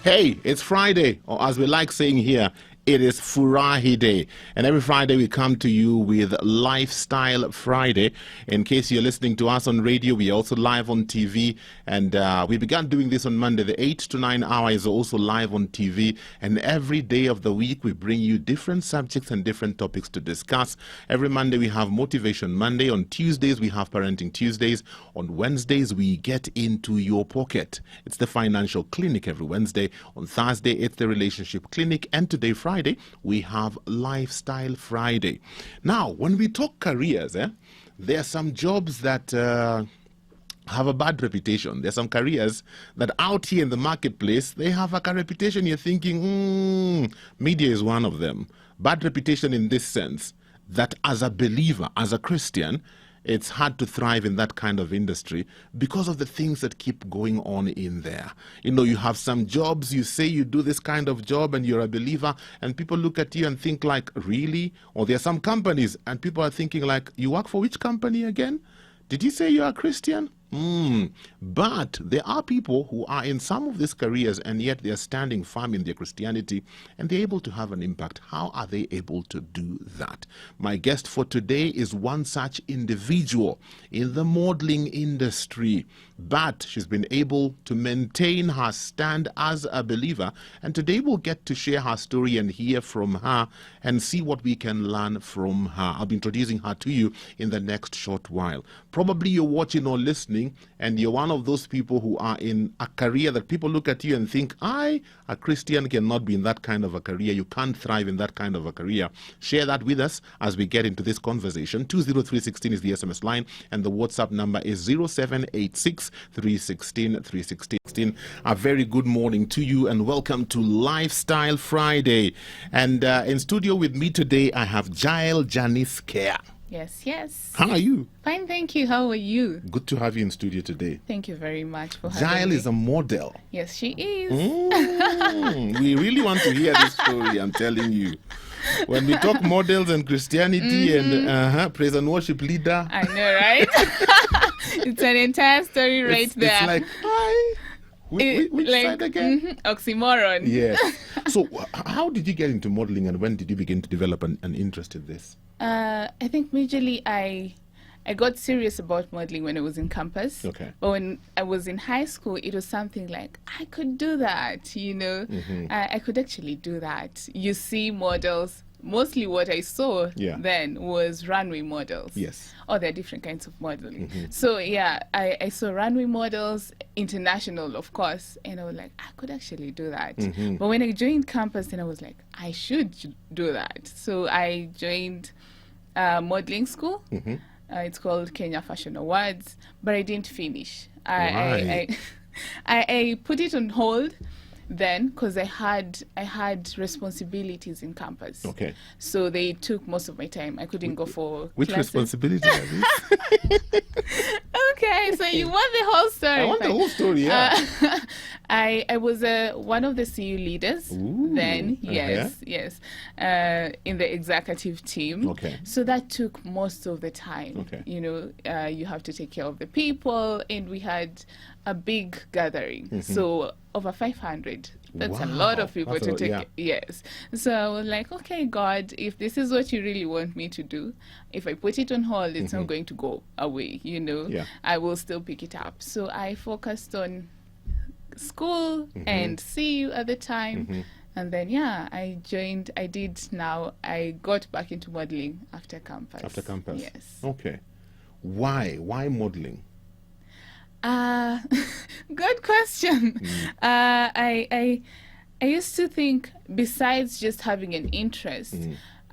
Hey, it's Friday, or as we like saying here, it is Furahi Day. And every Friday we come to you with Lifestyle Friday. In case you're listening to us on radio, we are also live on TV. And we began doing this on Monday. The 8 to 9 hour is also live on TV. And every day of the week, we bring you different subjects and different topics to discuss. Every Monday, we have Motivation Monday. On Tuesdays, we have Parenting Tuesdays. On Wednesdays, we get into your pocket. It's the Financial Clinic every Wednesday. On Thursday, it's the Relationship Clinic. And today, Friday, we have Lifestyle Friday. Now, when we talk careers, there are some jobs that have a bad reputation. There's some careers that out here in the marketplace, they have a reputation. You're thinking, media is one of them. Bad reputation in this sense, that as a believer, as a Christian, it's hard to thrive in that kind of industry because of the things that keep going on in there. You know, you have some jobs, you say you do this kind of job and you're a believer, and people look at you and think like, really? Or there are some companies and people are thinking like, you work for which company again? Did you say you're a Christian? But there are people who are in some of these careers and yet they are standing firm in their Christianity and they're able to have an impact. How are they able to do that? My guest for today is one such individual in the modeling industry, but she's been able to maintain her stand as a believer, and today we'll get to share her story and hear from her and see what we can learn from her. I'll be introducing her to you in the next short while. Probably you're watching or listening and you're one of those people who are in a career that people look at you and think, a Christian cannot be in that kind of a career. You can't thrive in that kind of a career. Share that with us as we get into this conversation. 20316 is the SMS line and the WhatsApp number is 0786 316 316. A very good morning to you and welcome to Lifestyle Friday. And in studio with me today, I have Jael Janice Care. Yes. How are you? Fine, thank you. How are you? Good to have you in studio today. Thank you very much for having Jael me. is a model. Yes, she is. We really want to hear this story, I'm telling you. When we talk models and Christianity and praise and worship leader. I know, right? It's an entire story right there. It's like, hi. Which side again? Oxymoron. Yes. So how did you get into modeling and when did you begin to develop an interest in this? I think majorly I got serious about modeling when I was in campus. Okay. But when I was in high school, it was something like, I could do that, you know. I could actually do that. You see models. Mostly what I saw then was runway models. Yes. Oh, there are different kinds of modeling. So, I saw runway models, international, of course, and I was like, I could actually do that. But when I joined campus, then I was like, I should do that. So I joined modeling school. It's called Kenya Fashion Awards, but I didn't finish. I put it on hold then because I had responsibilities in campus. Okay. So they took most of my time. I couldn't go for Which classes. responsibility are these? Okay, so you want the whole story. I want the whole story, yeah. I was one of the CU leaders then, yes, in the executive team. Okay. So that took most of the time. Okay. You know, you have to take care of the people, and we had a big gathering. So over 500. That's a lot of people to take. Yes. So I was like, okay, God, if this is what you really want me to do, if I put it on hold, it's not going to go away, you know. Yeah. I will still pick it up. So I focused on school and CU at the time. And then, I got back into modeling after campus. After campus? Yes. Okay. Why? Why modeling? Good question. I used to think, besides just having an interest,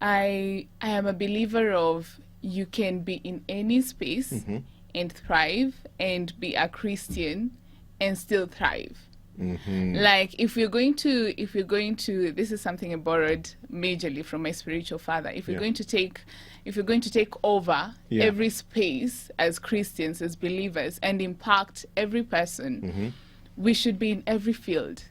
I am a believer of you can be in any space and thrive, and be a Christian and still thrive. Like if you're going to, this is something I borrowed majorly from my spiritual father. If you're going to take over every space as Christians, as believers, and impact every person, we should be in every field.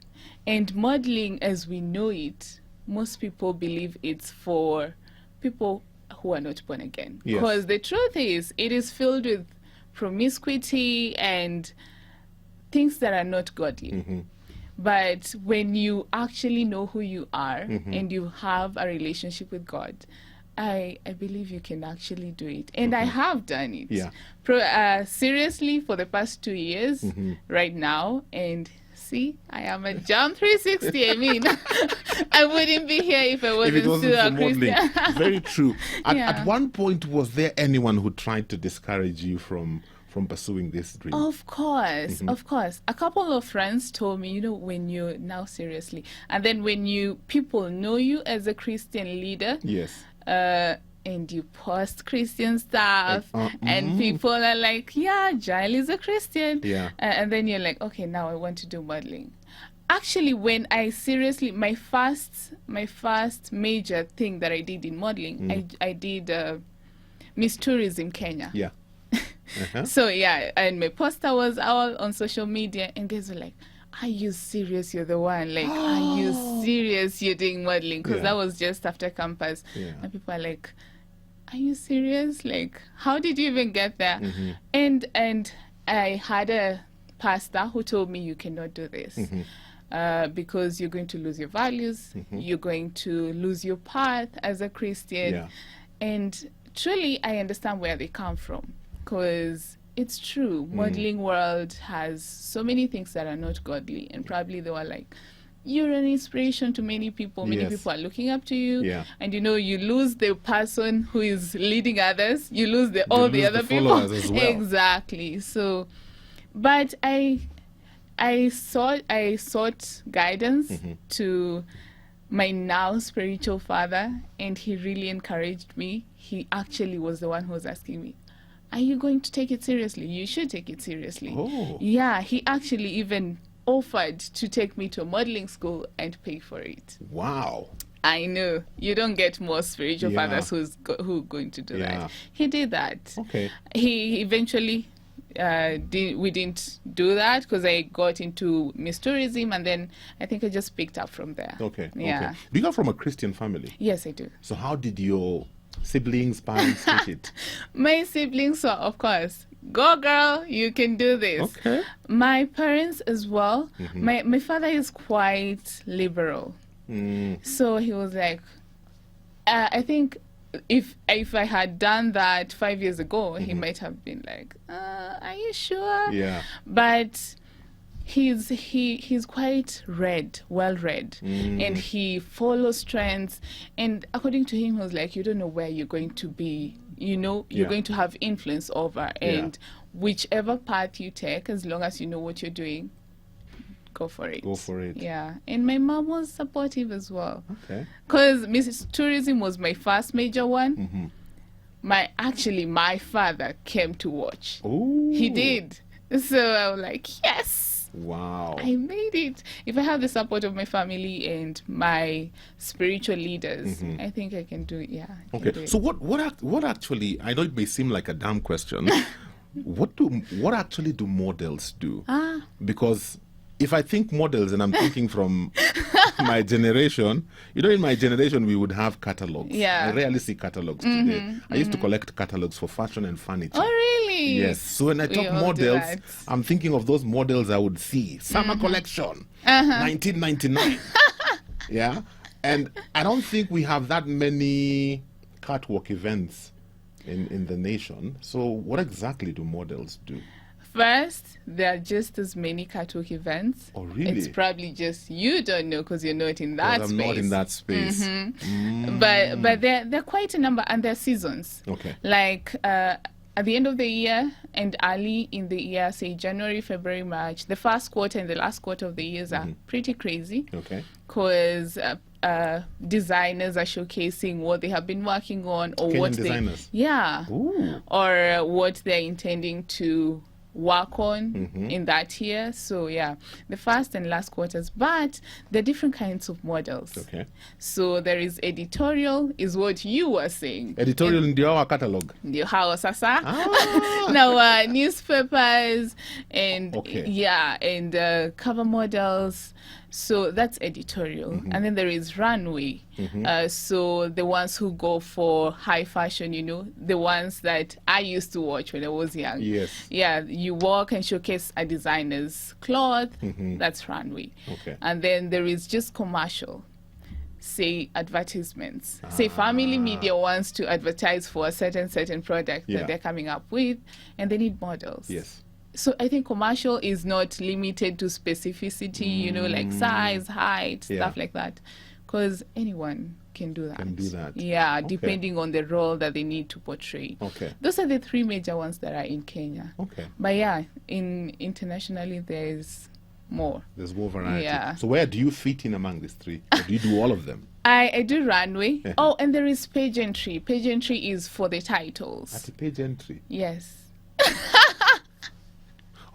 And modeling as we know it, most people believe it's for people who are not born again. Because the truth is, it is filled with promiscuity and things that are not godly. But when you actually know who you are and you have a relationship with God, I believe you can actually do it. And I have done it. Yeah. Seriously, for the past 2 years right now. And see, I am a Jump 360. I mean, I wouldn't be here if I wasn't, still a Christian. Very true. Yeah. At one point, was there anyone who tried to discourage you from pursuing this dream? Of course, of course. A couple of friends told me, when you now seriously, and then when people know you as a Christian leader, Yes. And you post Christian stuff, and people are like, yeah, Jael is a Christian. Yeah. And then you're like, okay, now I want to do modeling. Actually, when I seriously, my first major thing that I did in modeling, I did Miss Tourism Kenya. Yeah. So yeah, and my poster was all on social media, and guys were like, are you serious? You're the one. Like, are you serious? You're doing modeling? Because that was just after campus. Yeah. And people are like, are you serious? Like, how did you even get there? And I had a pastor who told me, you cannot do this. Because you're going to lose your values. You're going to lose your path as a Christian. Yeah. And truly, I understand where they come from. Because it's true, modeling world has so many things that are not godly, and probably they were like, you're an inspiration to many people. Many people are looking up to you. Yeah. And you lose the person who is leading others. You lose all the other people. As well. Exactly. So, but I sought guidance to my now spiritual father, and he really encouraged me. He actually was the one who was asking me, are you going to take it seriously? You should take it seriously. Oh. Yeah, he actually even offered to take me to a modeling school and pay for it. Wow. I know. You don't get more spiritual fathers who are going to do that. He did that. Okay. He eventually we didn't do that because I got into Miss Tourism, and then I think I just picked up from there. Okay. Yeah. Okay. Do you come from a Christian family? Yes, I do. So how did your siblings, parents take it? My siblings were, of course, go girl, you can do this. Okay. My parents as well. My father is quite liberal. So he was like, I think if I had done that 5 years ago, he might have been like, are you sure? Yeah. But he's quite well read, and he follows trends. And according to him, he was like, you don't know where you're going to be. You're going to have influence over, and whichever path you take, as long as you know what you're doing, go for it. Go for it. Yeah. And my mom was supportive as well. Okay. Because Mrs. Tourism was my first major one. My father came to watch. Ooh. He did. So I was like, yes. Wow. I made it. If I have the support of my family and my spiritual leaders, I think I can do it. Yeah. Okay. So what actually, I know it may seem like a dumb question. what actually do models do? Because if I think models, and I'm thinking from my generation, in my generation we would have catalogs. Yeah. I rarely see catalogs today. I used to collect catalogs for fashion and furniture. Oh, really? Yes. So when I talk models, I'm thinking of those models I would see. Summer collection, 1999. Yeah. And I don't think we have that many catwalk events in the nation. So what exactly do models do? First, there are just as many catwalk events. Oh, really? It's probably just you don't know because you're not in that space. I'm not in that space. But they're quite a number, and they're seasons. Okay. Like at the end of the year and early in the year, say January, February, March, the first quarter and the last quarter of the years are pretty crazy. Okay. Because designers are showcasing what they have been working on, or Kenyan what designers. Ooh. Or what they're intending to work on in that year. So yeah, the first and last quarters. But there are different kinds of models. Okay. So there is editorial, is what you were saying. Editorial in our catalog. Ndio hao sasa. Now newspapers and and cover models. So that's editorial. And then there is runway. So the ones who go for high fashion, you know, the ones that I used to watch when I was young. Yes. Yeah, you walk and showcase a designer's cloth. That's runway. Okay. And then there is just commercial. Say advertisements. Say family media wants to advertise for a certain product Yeah. that they're coming up with, and they need models. Yes. So I think commercial is not limited to specificity, you know, like size, height, Yeah. stuff like that, because anyone can do that. Can do that. Yeah, Okay. depending on the role that they need to portray. Okay. Those are the three major ones that are in Kenya. Okay. But yeah, internationally there's more. There's more variety. Yeah. So where do you fit in among these three? Or do you do all of them? I do runway. Oh, and there is pageantry. Pageantry is for the titles. At the page entry. Yes.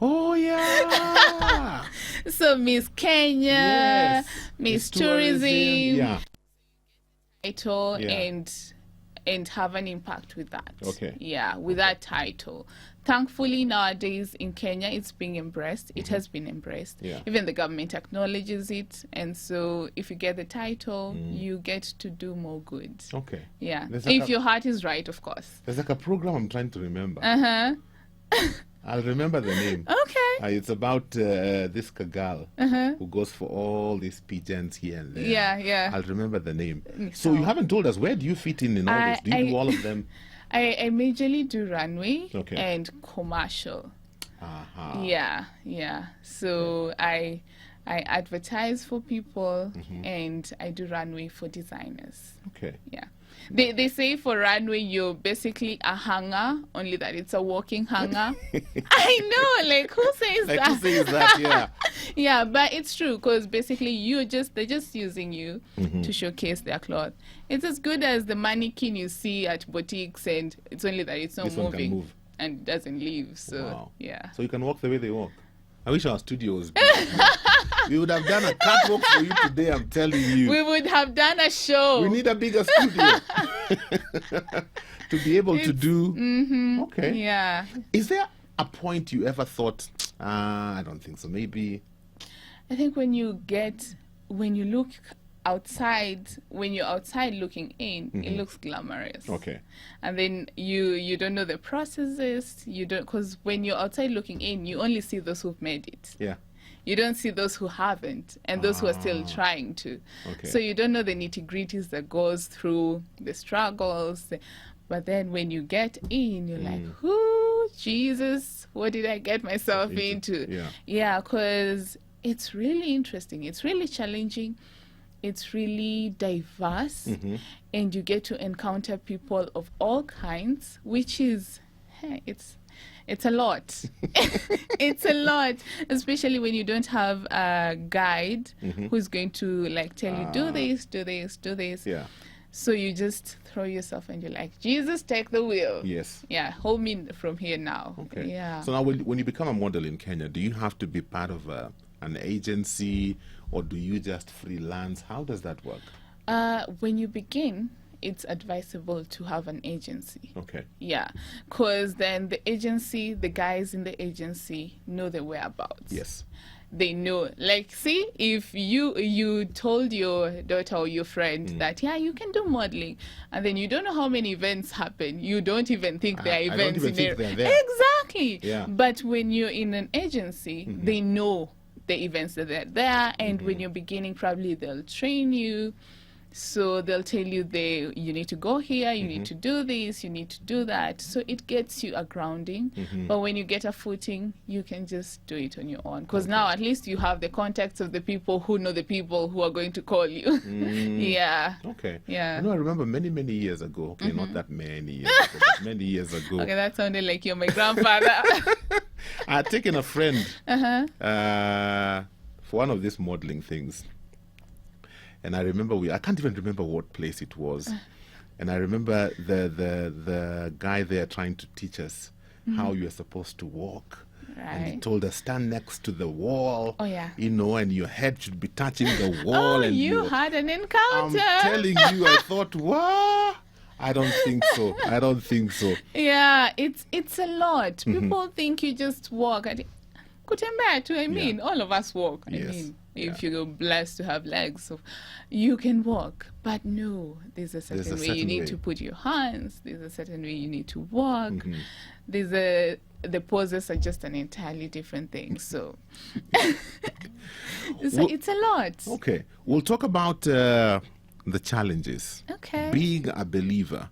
Oh yeah. So Miss Kenya, Yes. Miss It's tourism. Tourism, Yeah. title, Yeah. and have an impact with that. Okay. Yeah, with that title. Thankfully, nowadays in Kenya, it's being embraced. It has been embraced. Yeah. Even the government acknowledges it. And so if you get the title, you get to do more good. Okay. Yeah. There's like If a- your heart is right, of course. There's like a program I'm trying to remember. Uh-huh. I'll remember the name. Okay. It's about this Kagal who goes for all these pigeons here and there. Yeah, yeah. I'll remember the name. Mm, So you so- haven't told us, where do you fit in all this? Do you do all of them? I majorly do runway Okay. and commercial. Aha. Yeah, yeah. So I advertise for people and I do runway for designers. Okay. Yeah. They say for runway you're basically a hanger, only that it's a walking hanger. I know, like who says Like that? who says that? Yeah. Yeah, but it's true because basically they're just using you to showcase their cloth. It's as good as the mannequin you see at boutiques, and it's only that it's not This one can moving move. and it doesn't leave. So Wow. yeah. So you can walk the way they walk. I wish our studio was big. We would have done a catwalk for you today, I'm telling you. We would have done a show. We need a bigger studio to be able to do. Okay. Yeah. Is there a point you ever thought, I don't think so, maybe? I think when you look outside, when you're outside looking in, it looks glamorous. Okay. And then you don't know the processes. You don't, because when you're outside looking in, you only see those who've made it. Yeah. You don't see those who haven't and those who are still trying to. Okay. So you don't know the nitty-gritties that goes through the struggles. But then when you get in, you're like, "Ooh, Jesus, what did I get myself into?" Yeah. Yeah, because it's really interesting. It's really challenging. It's really diverse. And you get to encounter people of all kinds, which is, it's a lot. It's a lot, especially when you don't have a guide who's going to like tell you, do this, do this, do this. Yeah. So you just throw yourself and you're like, Jesus, take the wheel. Yes. Yeah, hold me from here now. Okay. Yeah. So now, when you become a model in Kenya, do you have to be part of an agency, or do you just freelance? How does that work? When you begin, it's advisable to have an agency. Okay. Yeah, because then the guys in the agency know the whereabouts. Yes. They know, like, see, if you told your daughter or your friend that, yeah, you can do modeling, and then you don't know how many events happen, you don't even think there are I don't events even in think there. they're there. Exactly. Yeah. But when you're in an agency, they know the events that are there, and when you're beginning, probably they'll train you. So they'll tell you you need to go here, you need to do this, you need to do that. So it gets you a grounding. But when you get a footing, you can just do it on your own. Because now at least you have the contacts of the people who know the people who are going to call you. Yeah. Okay. Yeah. I remember many, many years ago. Okay, not that many years ago, but many years ago. Okay, that sounded like you're my grandfather. I had taken a friend for one of these modeling things. And I remember I can't even remember what place it was. And I remember the guy there trying to teach us how you're supposed to walk. And he Right. told us, stand next to the wall. Oh, yeah. And your head should be touching the wall. Oh, and you had an I'm encounter. telling you, I thought, what? I don't think so. I don't think so. Yeah, it's a lot. People think you just walk. Kutembea too, I mean, all of us walk. Yes. I mean, if Yeah. you're blessed to have legs, so you can walk. But no, there's a There's a certain way you certain need way. to put your hands. There's a certain way you need to walk. Mm-hmm. The poses are just an entirely different thing. So, Well- it's a lot. Okay, we'll talk about the challenges. Okay. Being a believer,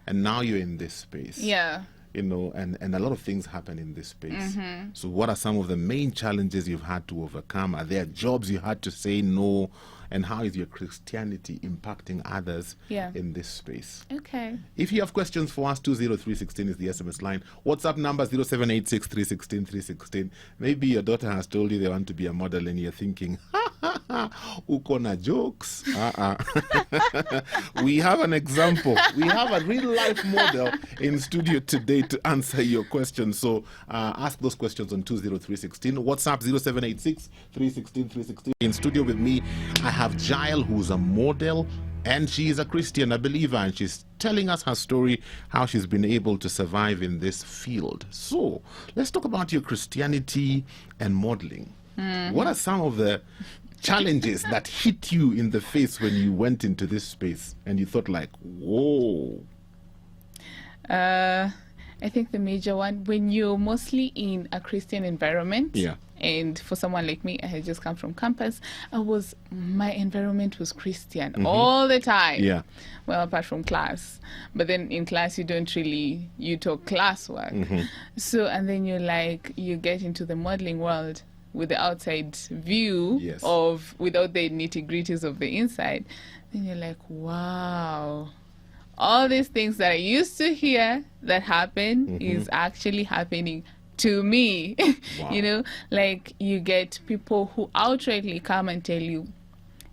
and now you're in this space. Yeah. You know, and a lot of things happen in this space. Mm-hmm. So what are some of the main challenges you've had to overcome? Are there jobs you had to say no? And how is your Christianity impacting others Yeah. in this space? Okay. If you have questions for us, 20316 is the SMS line. WhatsApp number 0786 316 316. Maybe your daughter has told you they want to be a model and you're thinking, uko na jokes. We have an example. We have a real life model in studio today to answer your questions. So ask those questions on 20316. WhatsApp 0786 316 316. In studio with me, I have Jael, who's a model, and she is a Christian, a believer, and she's telling us her story, how she's been able to survive in this field. So let's talk about your Christianity and modeling. What are some of the challenges that hit you in the face when you went into this space and you thought like, whoa? I think the major one, when you're mostly in a Christian environment, Yeah. and for someone like me, I had just come from campus, my environment was Christian all the time. Yeah. Well, apart from class. But then in class, you talk classwork. So, and then you get into the modeling world with the outside view Yes. without the nitty-gritties of the inside. Then you're like, wow. All these things that I used to hear that happen is actually happening to me. Wow. You know, like you get people who outrightly come and tell you,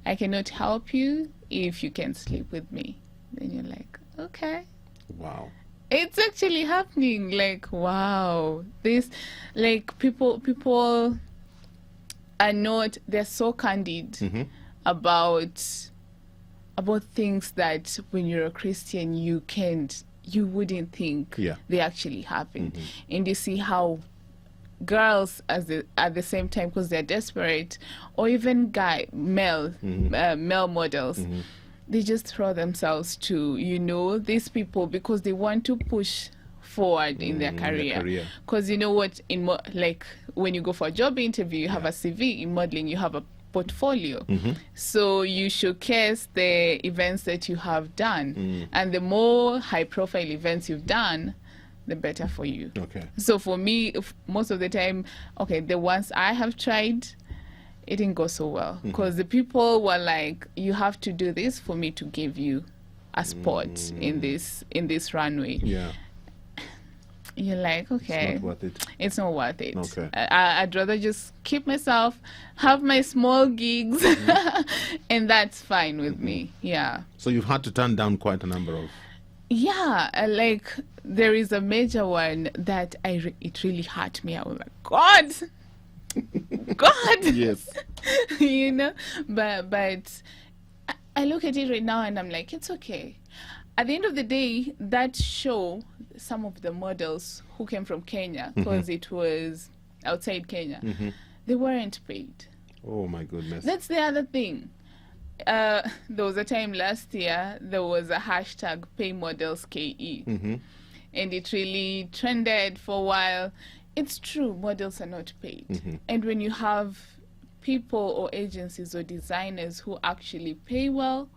I cannot help you if you can sleep with me. Then you're like, okay. Wow. It's actually happening. Like, wow. This, like, people are not, they're so candid about things that when you're a Christian you wouldn't think Yeah. they actually happen. And you see how girls at the same time, because they're desperate, or even male models, they just throw themselves to these people because they want to push forward in their career. Because you know what, like when you go for a job interview, you have a CV. In modeling, you have a portfolio. So you showcase the events that you have done, and the more high profile events you've done, the better for you. Okay. So for me, most of the time, the ones I have tried, it didn't go so well because the people were like, you have to do this for me to give you a spot in this runway. Yeah. You're like, okay, It's not worth it. it's not worth it. Okay. I'd rather just keep myself, have my small gigs, and that's fine with me. Yeah. So you've had to turn down quite a number of. Yeah, like there is a major one that it really hurt me. I was like, God, Yes. you know. But I look at it right now and I'm like, it's okay. At the end of the day, that show, some of the models who came from Kenya, because it was outside Kenya, they weren't paid. Oh my goodness. That's the other thing. There was a time last year, there was a hashtag pay models KE. And it really trended for a while. It's true, models are not paid. And when you have people or agencies or designers who actually pay well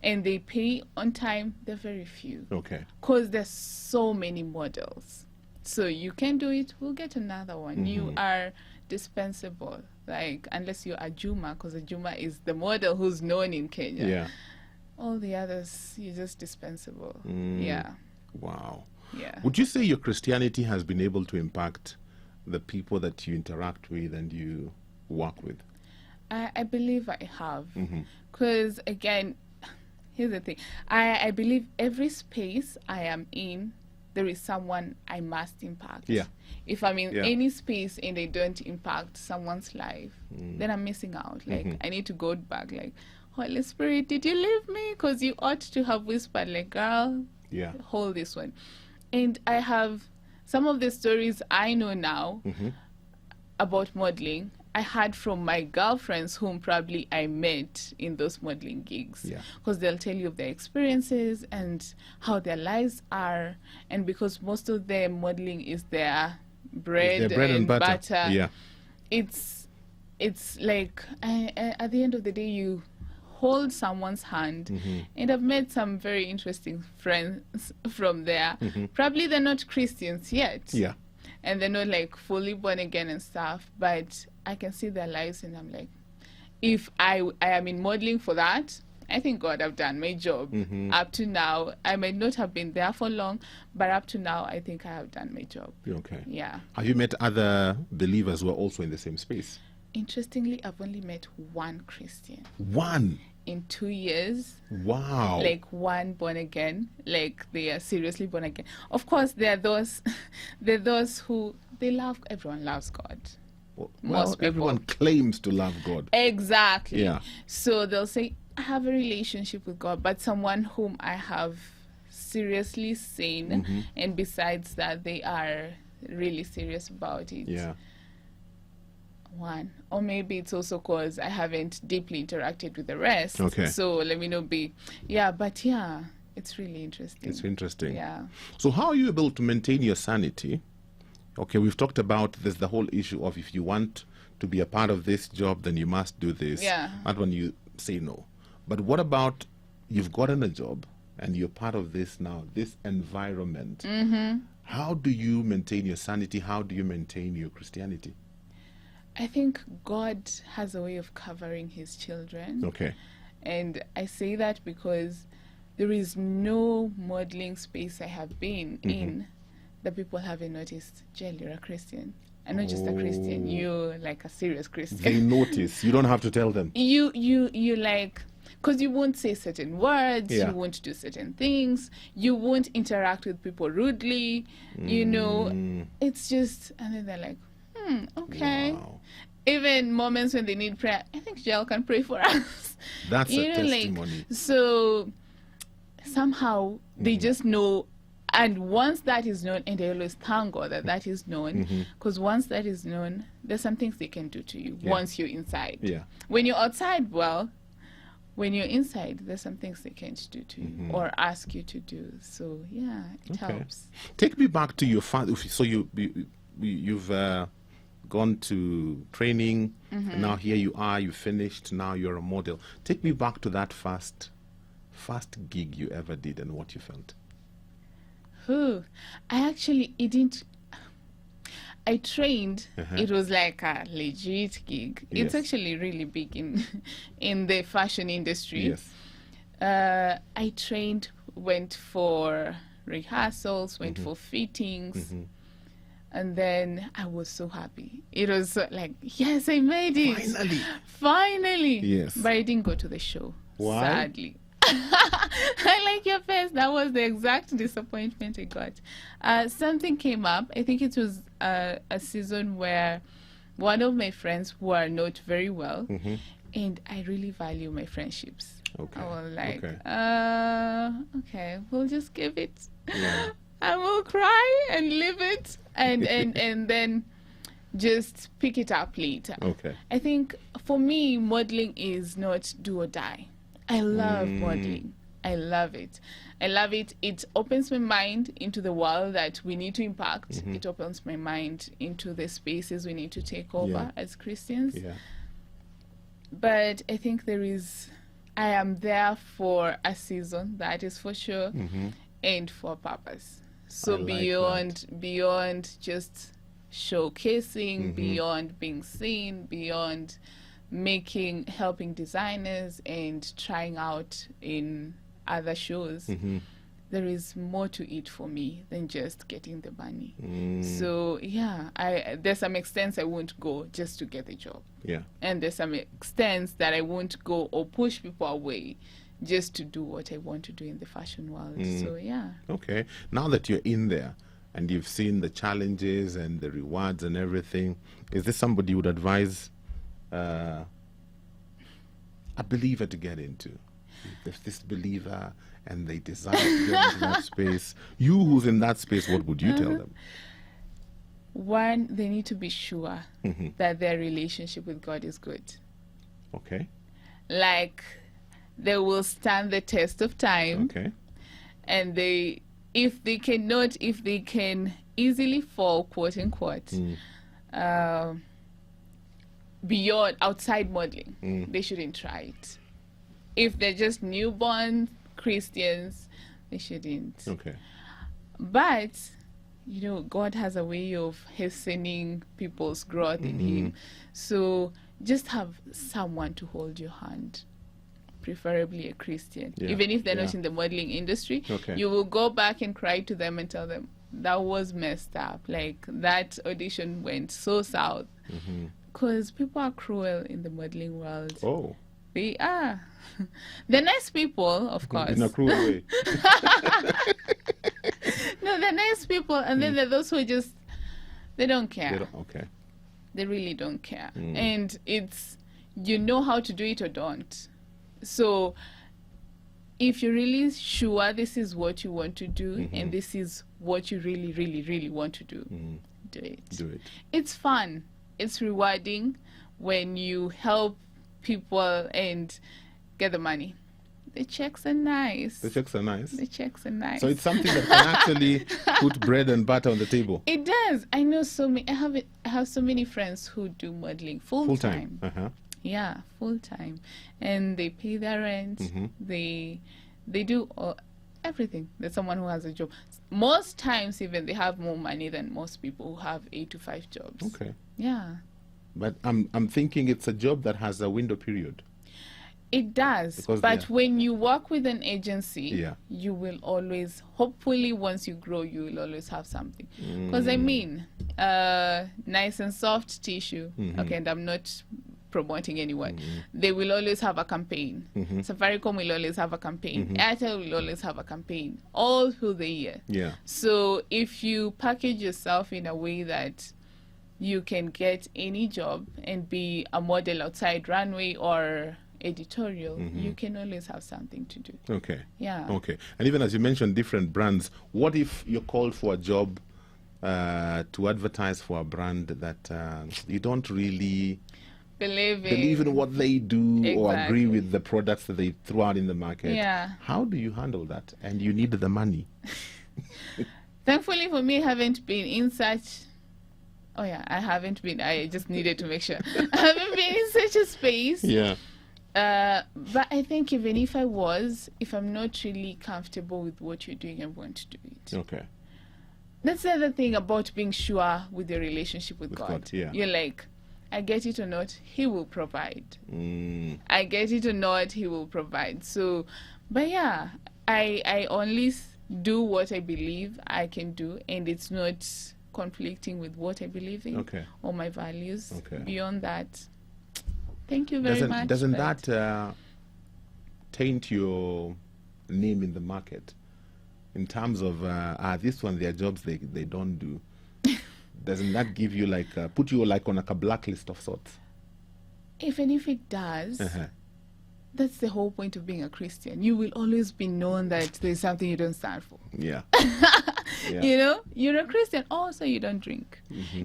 and they pay on time, they're very few. Okay. Because there's so many models. So you can do it, we'll get another one. You are dispensable. Like, unless you're a Juma, because a Juma is the model who's known in Kenya. Yeah. All the others, you're just dispensable. Yeah. Wow. Yeah. Would you say your Christianity has been able to impact the people that you interact with and you work with? I believe I have. Because, again, here's the thing. I believe every space I am in, there is someone I must impact. Yeah. If I'm in Yeah. any space and they don't impact someone's life, then I'm missing out. Like, I need to go back. Like, Holy Spirit, did you leave me? Because you ought to have whispered, like, girl, Yeah. hold this one. And I have some of the stories I know now about modeling. I heard from my girlfriends whom probably I met in those modeling gigs. Yeah. Because they'll tell you of their experiences and how their lives are. And because most of them modeling is their bread, and butter. butter. Yeah. It's like at the end of the day, you hold someone's hand. And I've met some very interesting friends from there. Probably they're not Christians yet. Yeah. And they're not like fully born again and stuff, but I can see their lives and I'm like, if I am in modeling for that, I think God have done my job. Up to now, I might not have been there for long, but up to now, I think I have done my job. Okay. Yeah. Have you met other believers who are also in the same space? Interestingly, I've only met one Christian One. in 2 years. Wow. Like one born again, like they are seriously born again. Of course, there are those who everyone loves God. Well, most people. everyone claims to love God. Exactly. Yeah. So they'll say, I have a relationship with God, but someone whom I have seriously seen, and besides that, they are really serious about it. Yeah. One. Or maybe it's also because I haven't deeply interacted with the rest. Okay. So let me not be. Yeah, but yeah, it's really interesting. It's interesting. Yeah. So how are you able to maintain your sanity? Okay, we've talked about this, the whole issue of if you want to be a part of this job, then you must do this. Yeah. Not when you say no. But what about you've gotten a job and you're part of this now, this environment. How do you maintain your sanity? How do you maintain your Christianity? I think God has a way of covering his children. Okay. And I say that because there is no modeling space I have been in that people haven't noticed, Jill, you're a Christian. And not just a Christian, you're like a serious Christian. They notice. You don't have to tell them. You like, because you won't say certain words, Yeah. you won't do certain things, you won't interact with people rudely, you know, it's just, and then they're like, okay. Wow. Even moments when they need prayer, I think Jill can pray for us. That's You a know, like, testimony. so somehow they just know, and once that is known, and they always thank God that that is known, because once that is known, there's some things they can do to you once you're inside. Yeah. When you're outside, well, when you're inside, there's some things they can't do to you or ask you to do. So yeah, it helps. Take me back to your father. So you've gone to training, and now here you are, you finished, now you're a model. Take me back to that first gig you ever did and what you felt. I trained. It was like a legit gig. It's Yes. actually really big in the fashion industry. Yes. I trained, went for rehearsals, went for fittings, and then I was so happy. It was like, yes, I made it. Finally. Yes. But I didn't go to the show, Why? sadly. I like your face. That was the exact disappointment I got. Something came up. I think it was a season where one of my friends who are not very well, and I really value my friendships. Okay. I was like, Okay. okay, we'll just give it. Yeah. I will cry and leave it, and then just pick it up later. Okay. I think for me, modeling is not do or die. I love modeling. I love it. I love it. It opens my mind into the world that we need to impact. It opens my mind into the spaces we need to take over as Christians. Yeah. But I think I am there for a season, that is for sure, and for a purpose. So I like beyond just showcasing, beyond being seen, beyond helping designers and trying out in other shows, there is more to it for me than just getting the money. So yeah, there's some extents I won't go just to get the job, Yeah. and there's some extents that I won't go or push people away just to do what I want to do in the fashion world. So yeah. Okay. Now that you're in there and you've seen the challenges and the rewards and everything, is this somebody you would advise a believer to get into? If this believer and they desire to get into that space, you who's in that space, what would you tell them? One, they need to be sure Mm-hmm. that their relationship with God is good. Okay. Like, they will stand the test of time. Okay. And if they can easily fall, quote unquote, beyond outside modeling, they shouldn't try it. If they're just newborn Christians, they shouldn't. Okay. But God has a way of hastening people's growth in Him. So just have someone to hold your hand, preferably a Christian. Yeah, Even if they're yeah. not in the modeling industry, Okay. you will go back and cry to them and tell them, that was messed up. Like, that audition went so south. Because people are cruel in the modeling world. Oh, They are. They're nice people, of course. in a cruel way. No, they're nice people. And then there are those who just, they don't care. Okay. They really don't care. And it's, how to do it or don't. So if you're really sure this is what you want to do and this is what you really, really, really want to do, do it. Do it. It's fun. It's rewarding when you help people and get the money. The checks are nice. The checks are nice. The checks are nice. So it's something that can actually put bread and butter on the table. It does. I know so many. I have so many friends who do modeling full time. Uh-huh. Yeah, full time, and they pay their rent. They do everything. There's someone who has a job. Most times, even they have more money than most people who have 8 to 5 jobs. Okay. Yeah, But I'm thinking it's a job that has a window period. it does. Because But yeah. when you work with an agency, Yeah. you will always, hopefully, once you grow, you will always have something. Because I mean, nice and soft tissue. Okay, and I'm not promoting anyone. They will always have a campaign. Safaricom will always have a campaign. Airtel will always have a campaign all through the year. Yeah. So if you package yourself in a way that you can get any job and be a model outside runway or editorial, you can always have something to do. Okay. Yeah. Okay. And even as you mentioned different brands, what if you're called for a job to advertise for a brand that you don't really believe in what they do or agree Exactly. with the products that they throw out in the market? Yeah. How do you handle that? And you need the money. Thankfully for me, I haven't been in such. Oh yeah, I haven't been. I just needed to make sure. I haven't been in such a space. Yeah. But I think even if I'm not really comfortable with what you're doing, I won't do it. Okay. That's the other thing about being sure with your relationship with God. Yeah. You're like, I get it or not, He will provide. Mm. I get it or not, He will provide. So, but yeah, I only do what I believe I can do, and it's not conflicting with what I believe in Okay. or my values. Okay. Beyond that, thank you very much. Doesn't but that taint your name in the market in terms of this one, their jobs they don't do? Doesn't that give you like put you like on like a blacklist of sorts? even if it does, Uh-huh. that's the whole point of being a Christian. You will always be known that there's something you don't stand for. Yeah. Yeah. You know, you're a Christian, oh, so you don't drink.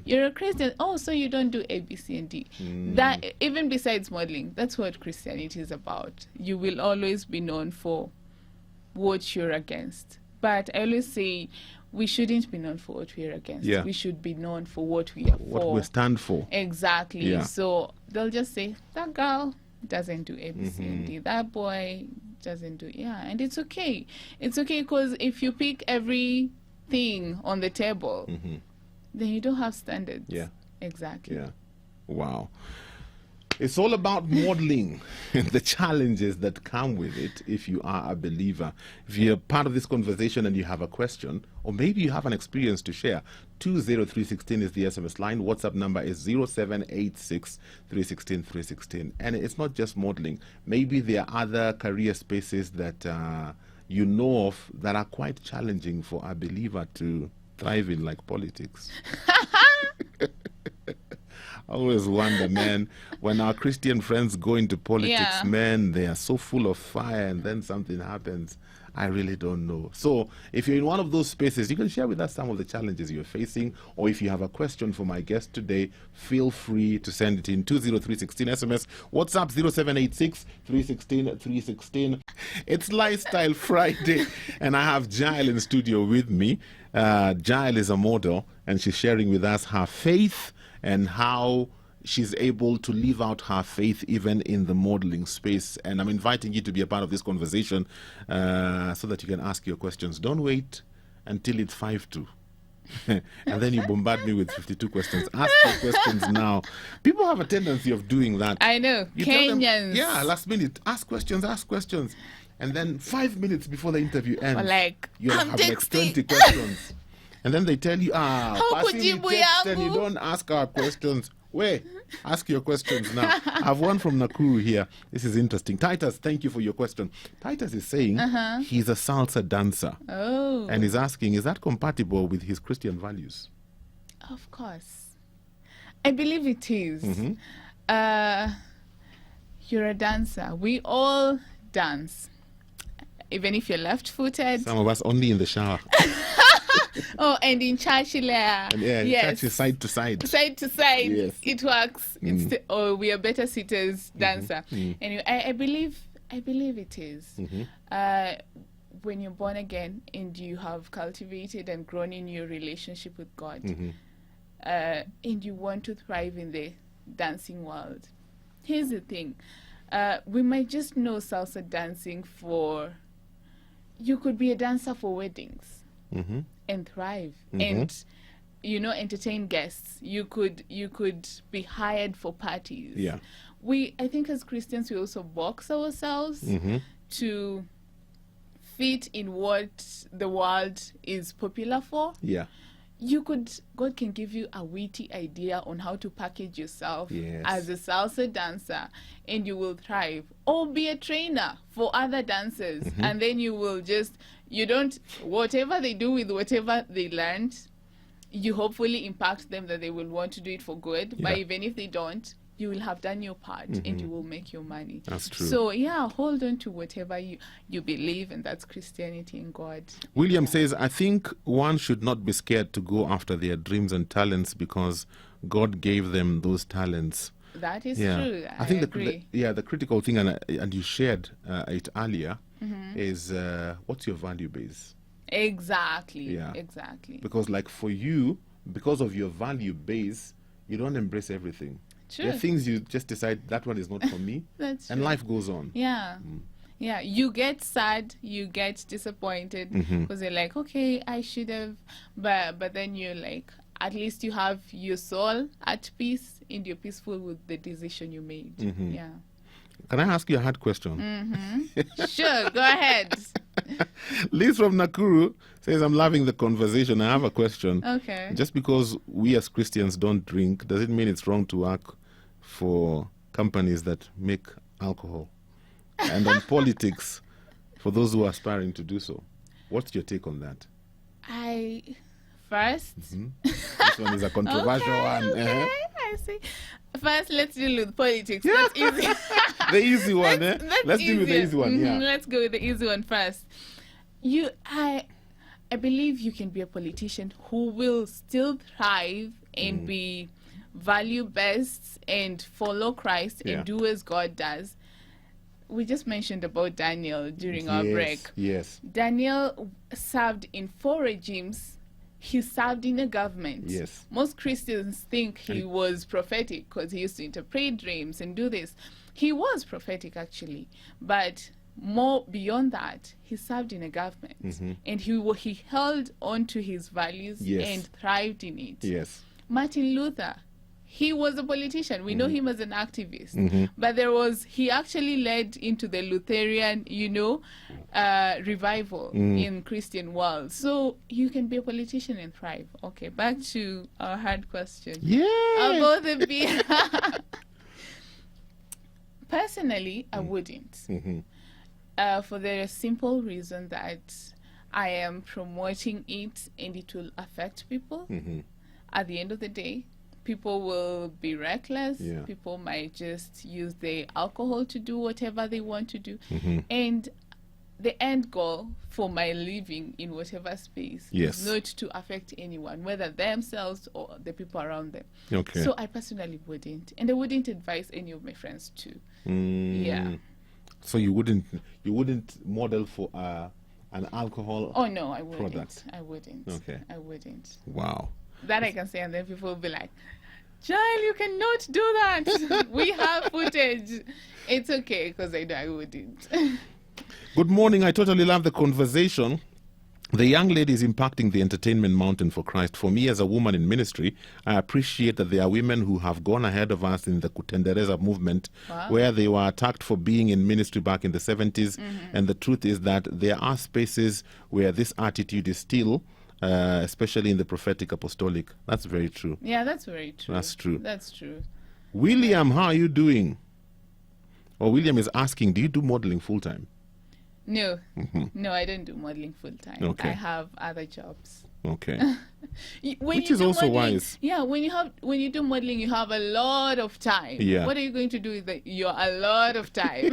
You're a Christian, oh, so you don't do A, B, C, and D. That, even besides modeling, that's what Christianity is about. You will always be known for what you're against. But I always say we shouldn't be known for what we're against. Yeah. We should be known for what we are What for. we stand for. Exactly. Yeah. So they'll just say, that girl doesn't do A, B, C, and D. That boy doesn't do, yeah. And it's okay. It's okay because if you pick everything on the table, then you don't have standards. Yeah. Exactly. Yeah. Wow. It's all about modeling and the challenges that come with it if you are a believer. If you're part of this conversation and you have a question, or maybe you have an experience to share, 20316 is the SMS line. WhatsApp number is 0786 316 316. And it's not just modeling. Maybe there are other career spaces that you know of that are quite challenging for a believer to thrive in, like politics. always wonder, man, when our Christian friends go into politics, Yeah. man, they are so full of fire, and then something happens. I really don't know. So if you're in one of those spaces, you can share with us some of the challenges you're facing, or if you have a question for my guest today, feel free to send it in 20316 SMS, WhatsApp 0786 316 316. It's Lifestyle Friday, and I have Jael in studio with me. Jael is a model, and she's sharing with us her faith and how she's able to live out her faith even in the modeling space. And I'm inviting you to be a part of this conversation so that you can ask your questions. Don't wait until it's 5-2. And then you bombard me with 52 questions. Ask your questions now. People have a tendency of doing that. I know. You tell them, Kenyans. yeah, last minute. Ask questions. And then 5 minutes before the interview ends, Or like, you'll I'm have like texting. 20 questions. And then they tell you, passing me kujibu text and you yangu. don't ask our questions. Wait, ask your questions now. I have one from Nakuru here. This is interesting. Titus, thank you for your question. Titus is saying he's a salsa dancer. Oh, And he's asking, is that compatible with his Christian values? of course. I believe it is. Mm-hmm. You're a dancer. We all dance. Even if you're left-footed. Some of us only in the shower. Oh, and in church, Yeah, yes. touch is side to side. Side to side, Yes. it works. We are better sitters dancer. Anyway, I believe it is. When you're born again and you have cultivated and grown in your relationship with God, and you want to thrive in the dancing world, here's the thing: we might just know salsa dancing for. You could be a dancer for weddings. And thrive and entertain guests. You could be hired for parties. Yeah. I think as Christians we also box ourselves to fit in what the world is popular for. Yeah. God can give you a witty idea on how to package yourself Yes. as a salsa dancer, and you will thrive. Or be a trainer for other dancers, and then you will whatever they do with whatever they learned, you hopefully impact them that they will want to do it for good. But Yeah. even if they don't, you will have done your part and you will make your money. That's true. So yeah, hold on to whatever you believe, and that's Christianity and God. William says, I think one should not be scared to go after their dreams and talents because God gave them those talents. That is Yeah. true. I think agree. the critical thing, and you shared it earlier, is what's your value base? Exactly. Yeah. Exactly. Because like for you, because of your value base, you don't embrace everything. True. There are things you just decide that one is not for me, That's and true. life goes on. Yeah. Yeah, you get sad, you get disappointed because you're like, okay, I should have, but then you're like, at least you have your soul at peace and you're peaceful with the decision you made. Yeah. Can I ask you a hard question? Sure, go ahead. Liz from Nakuru says, I'm loving the conversation. I have a question. Okay. Just because we as Christians don't drink, does it mean it's wrong to work for companies that make alcohol? And on politics, for those who are aspiring to do so. What's your take on that? First, This one is a controversial one. okay, I see. First, let's deal with politics. Yeah. That's easy. The easy one, That's Let's deal with the easier. easy one, yeah. Let's go with the easy one first. I believe you can be a politician who will still thrive and be value-based and follow Christ Yeah. and do as God does. We just mentioned about Daniel during our break. Yes. Daniel served in 4 regimes. He served in a government. Yes. Most Christians think he was prophetic because he used to interpret dreams and do this. He was prophetic actually, but more beyond that, he served in a government and he held on to his values Yes. and thrived in it. Yes. Martin Luther, he was a politician. We know him as an activist, but he actually led into the Lutheran, revival in Christian world. So you can be a politician and thrive. Okay, back to our hard question. Yeah. About the beer. Personally, I wouldn't. For the simple reason that I am promoting it and it will affect people. At the end of the day, people will be reckless. Yeah. People might just use the alcohol to do whatever they want to do. Mm-hmm. And the end goal for my living in whatever space Yes. is not to affect anyone, whether themselves or the people around them. Okay. So I personally wouldn't. And I wouldn't advise any of my friends to. Mm. Yeah. So you wouldn't model for an alcohol? Oh, no, I wouldn't. Product. I wouldn't. Okay. I wouldn't. Wow. That I can say, and then people will be like, "Child, you cannot do that. We have footage." It's okay, because I know I wouldn't. Good morning. I totally love the conversation. The young lady is impacting the entertainment mountain for Christ. For me, as a woman in ministry, I appreciate that there are women who have gone ahead of us in the Kutendereza movement, Wow. where they were attacked for being in ministry back in the 70s. Mm-hmm. And the truth is that there are spaces where this attitude is still, especially in the prophetic apostolic. That's very true. Yeah, that's very true. That's true. That's true. William, how are you doing? Or William is asking, do you do modeling full time? No, no, I don't do modeling full time. Mm-hmm. Okay. I have other jobs. Okay. When Which you is do also modeling- wise. Yeah, when you do modeling, you have a lot of time. Yeah. What are you going to do with your a lot of time?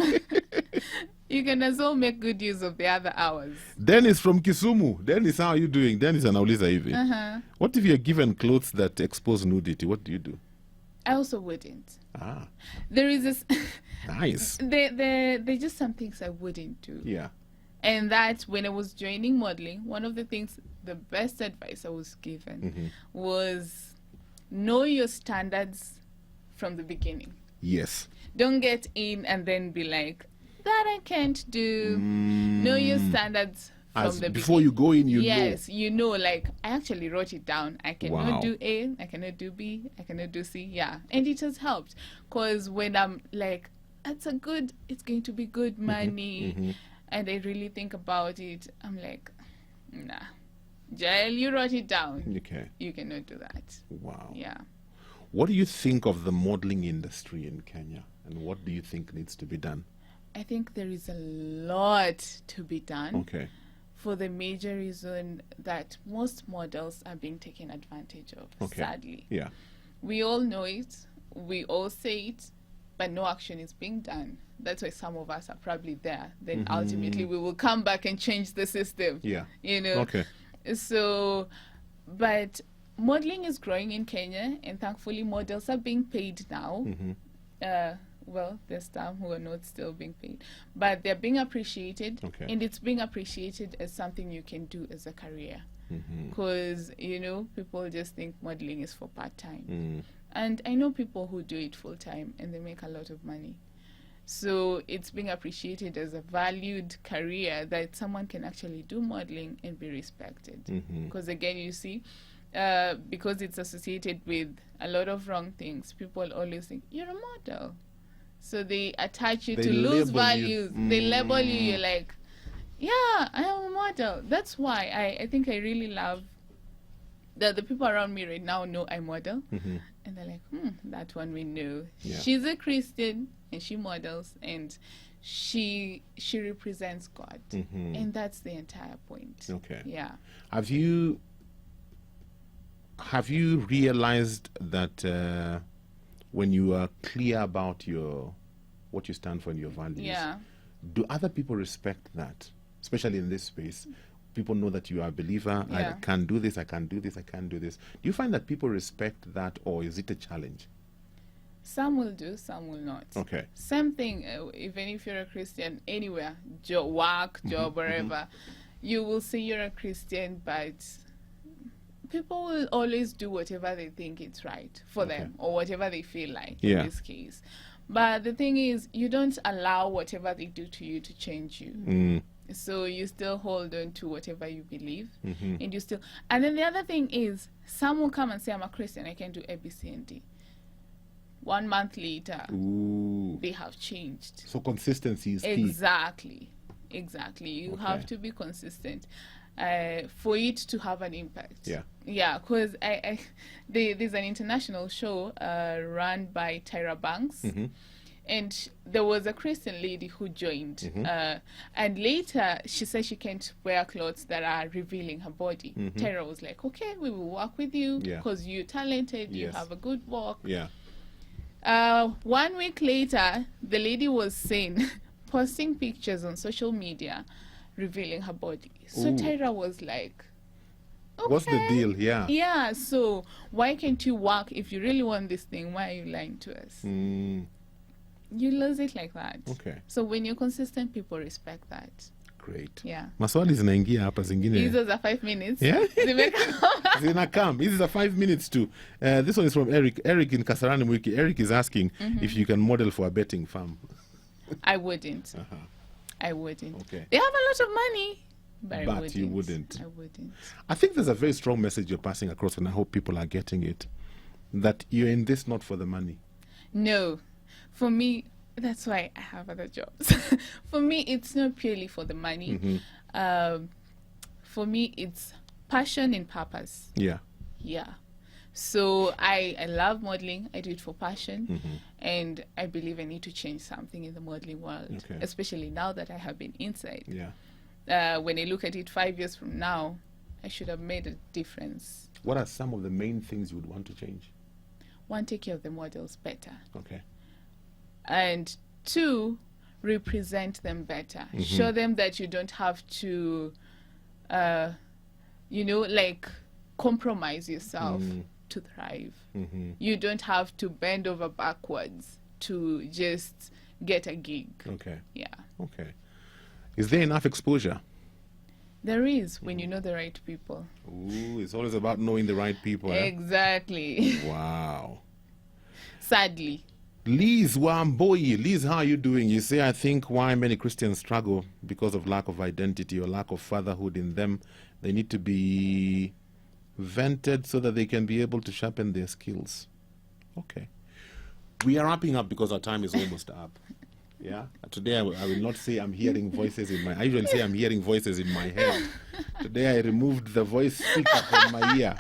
You can as well make good use of the other hours. Dennis from Kisumu. Dennis, how are you doing? Dennis and Auliza Ivi. Uh-huh. What if you're given clothes that expose nudity? What do you do? I also wouldn't. Ah, There is this. nice. There just some things I wouldn't do. Yeah. And that when I was joining modeling, one of the things, the best advice I was given Mm-hmm. was know your standards from the beginning. Yes. Don't get in and then be like, that I can't do. Know your standards from As the before beginning. you go in, you Yes, you know, like I actually wrote it down. I cannot Wow. do A, I cannot do B, I cannot do C. Yeah, and it has helped because when I'm like, it's going to be good money, and I really think about it, I'm like, nah, Jael, you wrote it down. know. Okay. You cannot do that. Wow. Yeah. What do you think of the modeling industry in Kenya? And what do you think needs to be done? I think there is a lot to be done. Okay. For the major reason that most models are being taken advantage of, Okay. sadly. Yeah. We all know it, we all say it, but no action is being done. That's why some of us are probably there. Then ultimately we will come back and change the system. Yeah. You know? Okay. So, but modeling is growing in Kenya, and thankfully models are being paid now. Well, there's some who are not still being paid, but they're being appreciated, Okay. and it's being appreciated as something you can do as a career. Because, people just think modeling is for part-time. And I know people who do it full-time, and they make a lot of money. So it's being appreciated as a valued career that someone can actually do modeling and be respected. Because again, you see, because it's associated with a lot of wrong things, people always think, you're a model. So they attach you They to lose label you. values. They label you, you're like, yeah, I am a model. That's why I think I really love that the people around me right now know I model. And they're like, that one we know. Yeah. She's a Christian and she models and she represents God. And that's the entire point. Okay. Yeah. Have you realized that when you are clear about what you stand for and your values, Yeah. do other people respect that? Especially in this space, people know that you are a believer. Yeah. I can do this, I can do this, I can do this. Do you find that people respect that, or is it a challenge? Some will do, some will not. Okay. Same thing, even if you're a Christian anywhere, work, job, wherever, you will say you're a Christian, but people will always do whatever they think it's right for them or whatever they feel like Yeah. in this case. But the thing is, you don't allow whatever they do to you to change you. So you still hold on to whatever you believe, and you still. And then the other thing is, some will come and say, "I'm a Christian, I can do A, B, C, and D." 1 month later, Ooh. they have changed. So consistency is key. Exactly. You Okay. have to be consistent for it to have an impact. Yeah. Because there's an international show run by Tyra Banks, and there was a Christian lady who joined, Mm-hmm. and later she said she can't wear clothes that are revealing her body. Tyra was like, okay, we will work with you Mm-hmm. Yeah. because you're talented, you Yes. have a good walk. Yeah. 1 week later, the lady was seen posting pictures on social media revealing her body. So Ooh. Tyra was like, okay. What's the deal? Yeah. Yeah, so why can't you work? If you really want this thing, why are you lying to us? Mm, You lose it like that. okay. So when you're consistent, people respect that. Great. Yeah. Maswali zinaingia hapa zingine. Hizo za 5 minutes. Yeah? Zimeka- Zinakam. This is a 5 minutes too. This one is from Eric. Eric in Kasarani Mwiki. Eric is asking if you can model for a betting farm. I wouldn't. Uh-huh. I wouldn't. Okay. They have a lot of money, but, But you wouldn't. I wouldn't. I think there's a very strong message you're passing across, and I hope people are getting it. That you're in this not for the money. No. For me, that's why I have other jobs. For me, it's not purely for the money. For me, it's passion and purpose. Yeah. Yeah. So I love modeling. I do it for passion. And I believe I need to change something in the modeling world, Okay. especially now that I have been inside. Yeah. When I look at it 5 years from now, I should have made a difference. What are some of the main things you would want to change? One, take care of the models better. Okay. And two, represent them better. Show them that you don't have to, like compromise yourself to thrive. You don't have to bend over backwards to just get a gig. Okay. Yeah. Okay. Is there enough exposure? There is when you know the right people. Ooh, it's always about knowing the right people. Eh? Exactly. Wow. Sadly. Liz Wamboyi. Liz, how are you doing? You say, I think why many Christians struggle because of lack of identity or lack of fatherhood in them. They need to be vented so that they can be able to sharpen their skills. Okay. We are wrapping up because our time is almost up. Yeah. Today I will not say I'm hearing voices in my. I usually say I'm hearing voices in my head. Today I removed the voice speaker from my ear.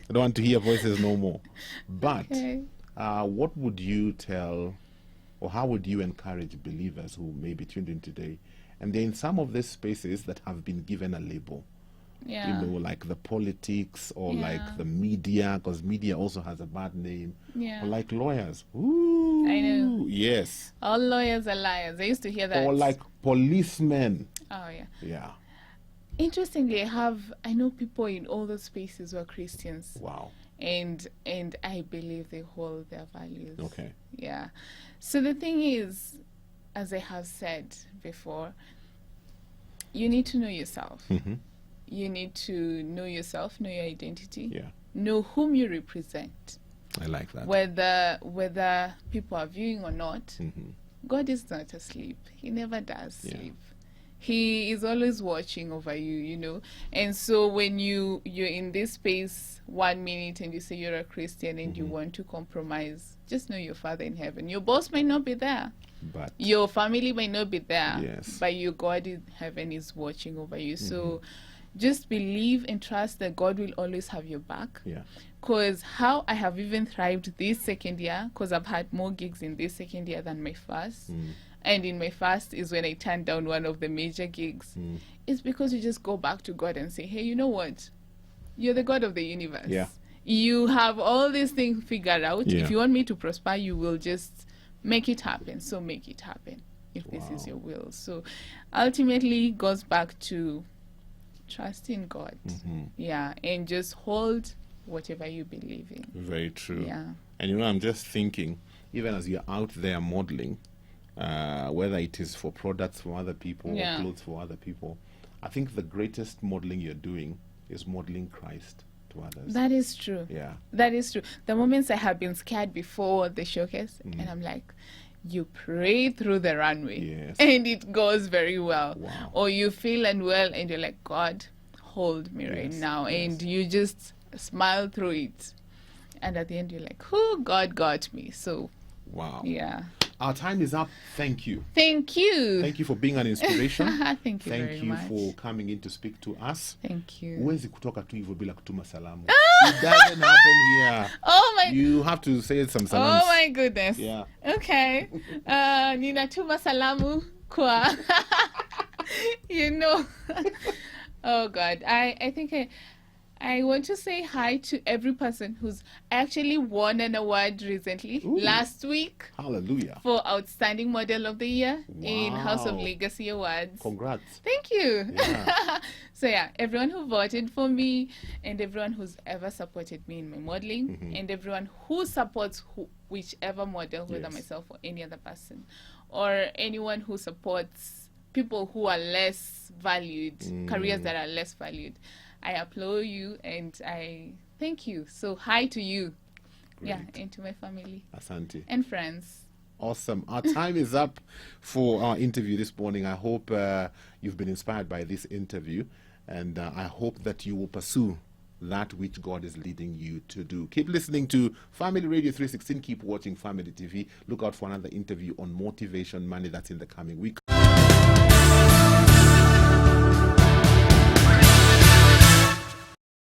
I don't want to hear voices no more. But Okay. what would you tell, or how would you encourage believers who may be tuned in today, and they're in some of these spaces that have been given a label? Yeah. You know, like the politics or Yeah. like the media, because media also has a bad name. Yeah. Or like lawyers. Ooh, I know. Yes. All lawyers are liars. I used to hear that. Or like policemen. Oh, yeah. Yeah. Interestingly, I know people in all those spaces who are Christians, Wow. and I believe they hold their values. Okay. Yeah. So the thing is, as I have said before, you need to know yourself. You need to know yourself, know your identity, Yeah. know whom you represent. I like that. Whether people are viewing or not, Mhm. God is not asleep. He never does Yeah. sleep. He is always watching over you, you know. And so when you're in this space 1 minute and you say you're a Christian and you want to compromise, just know your Father in heaven. Your boss might not be there. But Your family might not be there. Yes. But your God in heaven is watching over you. So just believe and trust that God will always have your back. yeah. Because how I have even thrived this second year, because I've had more gigs in this second year than my first. And in my first is when I turned down one of the major gigs. It's because you just go back to God and say, hey, you know what? You're the God of the universe. Yeah. You have all these things figured out. Yeah. If you want me to prosper, you will just make it happen. So make it happen if this is Wow. your will. So ultimately it goes back to trust in God. Yeah. And just hold whatever you believe in. Very true. Yeah. And you know, I'm just thinking, even as you're out there modeling, whether it is for products for other people Yeah. or clothes for other people, I think the greatest modeling you're doing is modeling Christ to others. That is true. Yeah. That is true. The moments I have been scared before the showcase, and I'm like, you pray through the runway, Yes. and it goes very well. Wow. Or you feel unwell, and you're like, God, hold me right Yes, now, yes. and you just smile through it. And at the end, you're like, oh, God got me. So, Wow. yeah. Our time is up. Thank you. Thank you. Thank you for being an inspiration. Thank you very Thank you much. for coming in to speak to us. Thank you. Huwezi kutoka tu hivyo bila kutuma salamu. It doesn't happen here. Oh my. You have to say some salams. Oh my goodness. Yeah. Okay. Ninatuma salamu kwa. You know. Oh God. I think I want to say hi to every person who's actually won an award recently. Ooh. Last week. Hallelujah. For Outstanding Model of the Year in House of Wow. Legacy Awards. Congrats. Thank you. Yeah. So yeah, everyone who voted for me and everyone who's ever supported me in my modeling and everyone who supports whichever model, whether Yes. myself or any other person, or anyone who supports people who are less valued, careers that are less valued. I applaud you and I thank you. So hi to you. Yeah, Great. and to my family Asante. and friends. Awesome. Our time is up for our interview this morning. I hope you've been inspired by this interview, and I hope that you will pursue that which God is leading you to do. Keep listening to Family Radio 316. Keep watching Family TV. Look out for another interview on Motivation Money that's in the coming week.